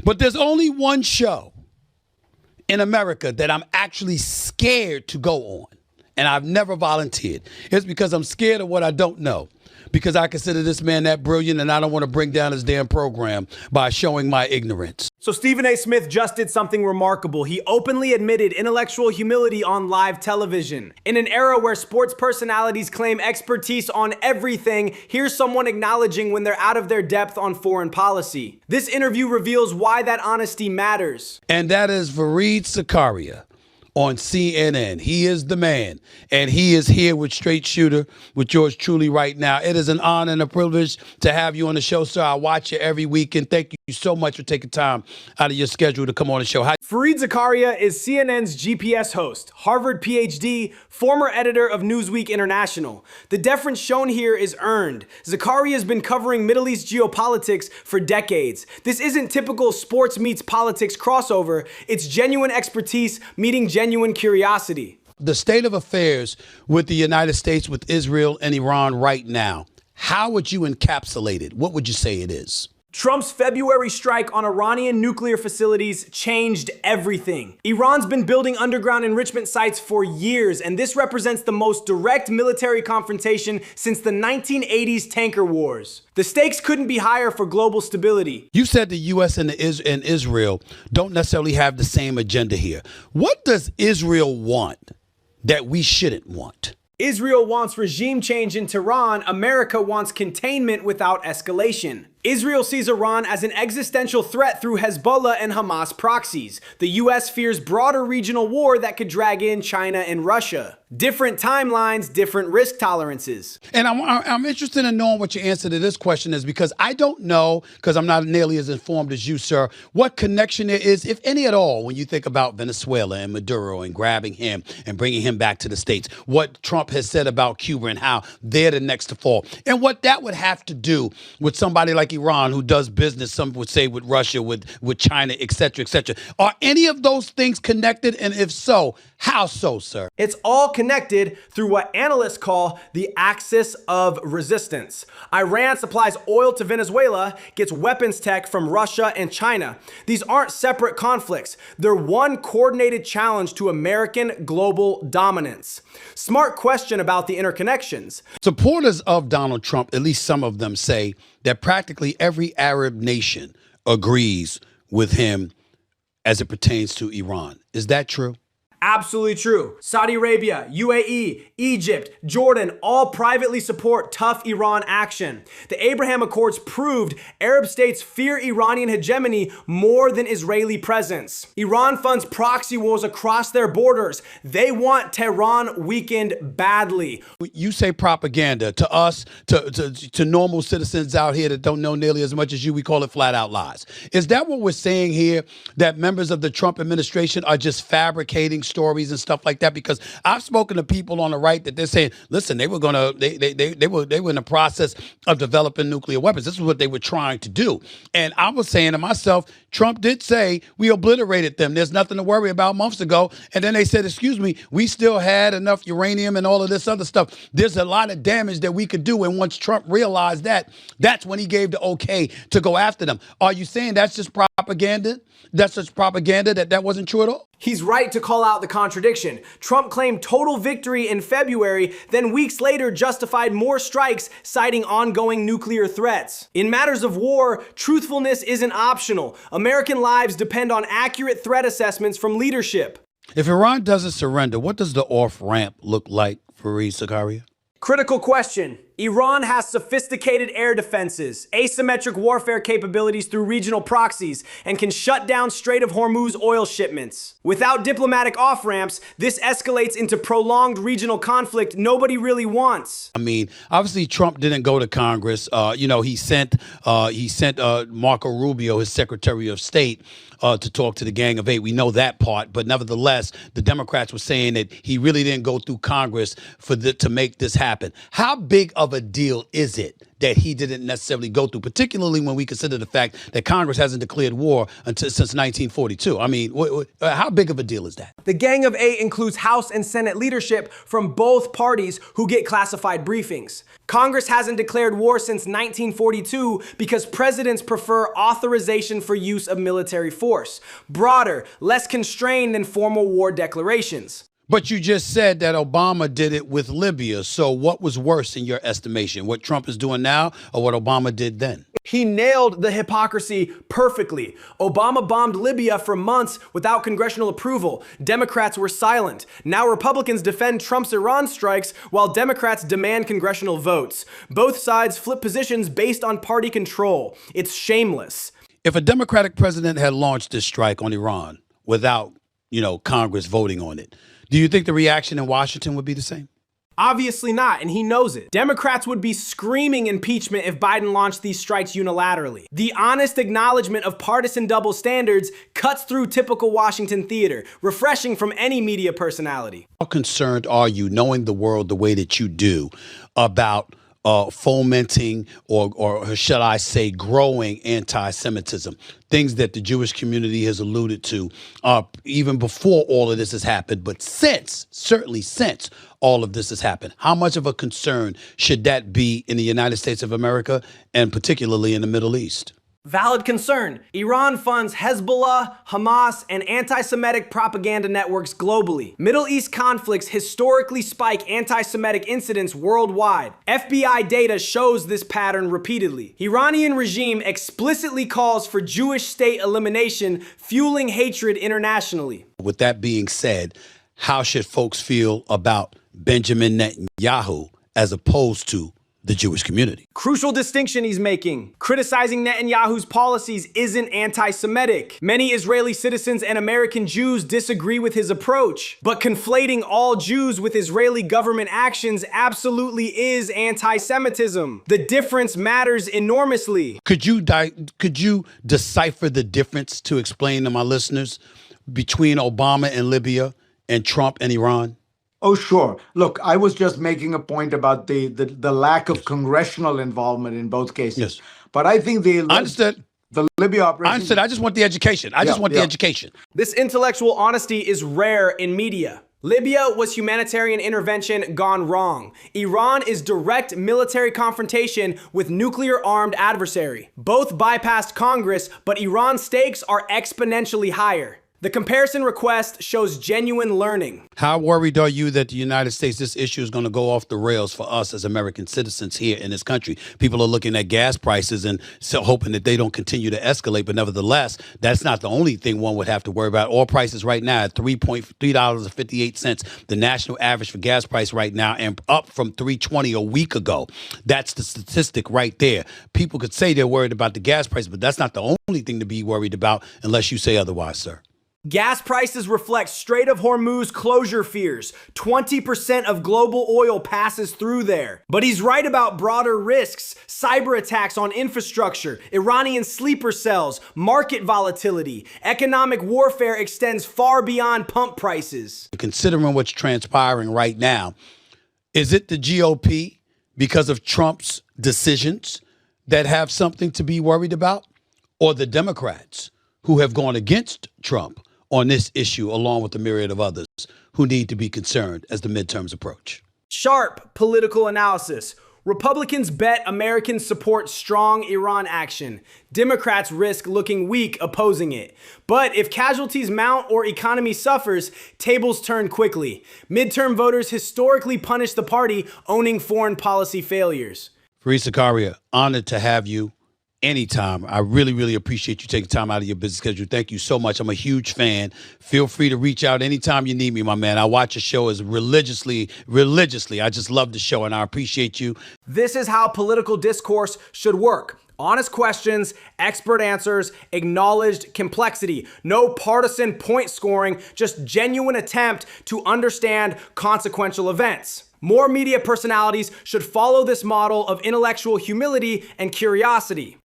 But there's only one show in America that I'm actually scared to go on, and I've never volunteered. It's because I'm scared of what I don't know, because I consider this man that brilliant, and I don't want to bring down his damn program by showing my ignorance. So Stephen A. Smith just did something remarkable. He openly admitted intellectual humility on live television. In an era where sports personalities claim expertise on everything, here's someone acknowledging when they're out of their depth on foreign policy. This interview reveals why that honesty matters. And that is Fareed Zakaria on CNN. He is the man, and he is here with Straight Shooter, with yours truly right now. It is an honor and a privilege to have you on the show, sir. I watch you every week, and thank you so much for taking time out of your schedule to come on the show. Fareed Zakaria is CNN's GPS host, Harvard PhD, former editor of Newsweek International. The deference shown here is earned. Zakaria has been covering Middle East geopolitics for decades. This isn't typical sports meets politics crossover. It's genuine expertise meeting genuine curiosity. The state of affairs with the United States, with Israel and Iran right now, how would you encapsulate it? What would you say it is? Trump's February strike on Iranian nuclear facilities changed everything. Iran's been building underground enrichment sites for years, and this represents the most direct military confrontation since the 1980s tanker wars. The stakes couldn't be higher for global stability. You said the U.S. and Israel don't necessarily have the same agenda here. What does Israel want that we shouldn't want? Israel wants regime change in Tehran. America wants containment without escalation. Israel sees Iran as an existential threat through Hezbollah and Hamas proxies. The U.S. fears broader regional war that could drag in China and Russia. Different timelines, different risk tolerances. And I'm interested in knowing what your answer to this question is, because I don't know, because I'm not nearly as informed as you, sir, what connection there is, if any at all, when you think about Venezuela and Maduro and grabbing him and bringing him back to the States, what Trump has said about Cuba and how they're the next to fall, and what that would have to do with somebody like Iran, who does business, some would say, with Russia, with China, et cetera, et cetera. Are any of those things connected? And if so, how so, sir? It's all connected through what analysts call the axis of resistance. Iran supplies oil to Venezuela, gets weapons tech from Russia and China. These aren't separate conflicts. They're one coordinated challenge to American global dominance. Smart question about the interconnections. Supporters of Donald Trump, at least some of them, say that practically every Arab nation agrees with him as it pertains to Iran. Is that true? Absolutely true. Saudi Arabia, UAE, Egypt, Jordan all privately support tough Iran action. The Abraham Accords proved Arab states fear Iranian hegemony more than Israeli presence. Iran funds proxy wars across their borders. They want Tehran weakened badly. You say propaganda. To us, to normal citizens out here that don't know nearly as much as you, we call it flat out lies. Is that what we're saying here, that members of the Trump administration are just fabricating stories and stuff like that? Because I've spoken to people on the right that they're saying, listen, they were in the process of developing nuclear weapons. This is what they were trying to do. And I was saying to myself, Trump did say we obliterated them. There's nothing to worry about months ago. And then they said, excuse me, we still had enough uranium and all of this other stuff. There's a lot of damage that we could do. And once Trump realized that, that's when he gave the okay to go after them. Are you saying that's just propaganda? That's just propaganda, that wasn't true at all? He's right to call out the contradiction. Trump claimed total victory in February, then weeks later justified more strikes, citing ongoing nuclear threats. In matters of war, truthfulness isn't optional. American lives depend on accurate threat assessments from leadership. If Iran doesn't surrender, what does the off-ramp look like for Fareed Zakaria? Critical question. Iran has sophisticated air defenses, asymmetric warfare capabilities through regional proxies, and can shut down Strait of Hormuz oil shipments. Without diplomatic off-ramps, this escalates into prolonged regional conflict nobody really wants. I mean, obviously Trump didn't go to Congress. He sent Marco Rubio, his Secretary of State, to talk to the Gang of Eight. We know that part, but nevertheless, the Democrats were saying that he really didn't go through Congress to make this happen. How big a of a deal is it that he didn't necessarily go through, particularly when we consider the fact that Congress hasn't declared war since 1942? I mean, how big of a deal is that? The Gang of Eight includes House and Senate leadership from both parties who get classified briefings. Congress hasn't declared war since 1942 because presidents prefer authorization for use of military force, broader, less constrained than formal war declarations. But you just said that Obama did it with Libya. So what was worse in your estimation, what Trump is doing now or what Obama did then? He nailed the hypocrisy perfectly. Obama bombed Libya for months without congressional approval. Democrats were silent. Now Republicans defend Trump's Iran strikes while Democrats demand congressional votes. Both sides flip positions based on party control. It's shameless. If a Democratic president had launched this strike on Iran without, Congress voting on it, do you think the reaction in Washington would be the same? Obviously not, and he knows it. Democrats would be screaming impeachment if Biden launched these strikes unilaterally. The honest acknowledgement of partisan double standards cuts through typical Washington theater, refreshing from any media personality. How concerned are you, knowing the world the way that you do, about fomenting or shall I say growing anti-Semitism, things that the Jewish community has alluded to even before all of this has happened, but certainly since all of this has happened? How much of a concern should that be in the United States of America and particularly in the Middle East? Valid concern. Iran funds Hezbollah, Hamas, and anti-Semitic propaganda networks globally. Middle East conflicts historically spike anti-Semitic incidents worldwide. FBI data shows this pattern repeatedly. Iranian regime explicitly calls for Jewish state elimination, fueling hatred internationally. With that being said, how should folks feel about Benjamin Netanyahu as opposed to the Jewish community? Crucial distinction he's making. Criticizing Netanyahu's policies isn't anti-Semitic. Many Israeli citizens and American Jews disagree with his approach. But conflating all Jews with Israeli government actions absolutely is anti-Semitism. The difference matters enormously. Could you decipher the difference to explain to my listeners between Obama and Libya and Trump and Iran? Oh, sure. Look, I was just making a point about the lack of congressional involvement in both cases. Yes. But I think the Libya operation... I understood. I just want the education. I just want the education. This intellectual honesty is rare in media. Libya was humanitarian intervention gone wrong. Iran is direct military confrontation with nuclear-armed adversary. Both bypassed Congress, but Iran's stakes are exponentially higher. The comparison request shows genuine learning. How worried are you that the United States, this issue is going to go off the rails for us as American citizens here in this country? People are looking at gas prices and so hoping that they don't continue to escalate. But nevertheless, that's not the only thing one would have to worry about. Oil prices right now at $3.58, the national average for gas price right now, and up from $3.20 a week ago. That's the statistic right there. People could say they're worried about the gas price, but that's not the only thing to be worried about unless you say otherwise, sir. Gas prices reflect Strait of Hormuz closure fears. 20% of global oil passes through there. But he's right about broader risks, cyber attacks on infrastructure, Iranian sleeper cells, market volatility. Economic warfare extends far beyond pump prices. Considering what's transpiring right now, is it the GOP, because of Trump's decisions, that have something to be worried about? Or the Democrats who have gone against Trump on this issue, along with a myriad of others who need to be concerned as the midterms approach? Sharp political analysis. Republicans bet Americans support strong Iran action. Democrats risk looking weak opposing it. But if casualties mount or economy suffers, tables turn quickly. Midterm voters historically punish the party owning foreign policy failures. Fareed Zakaria, honored to have you. Anytime. I really, really appreciate you taking time out of your busy schedule. Thank you so much. I'm a huge fan. Feel free to reach out anytime you need me, my man. I watch your show as religiously. I just love the show, and I appreciate you. This is how political discourse should work. Honest questions, expert answers, acknowledged complexity. No partisan point scoring, just genuine attempt to understand consequential events. More media personalities should follow this model of intellectual humility and curiosity.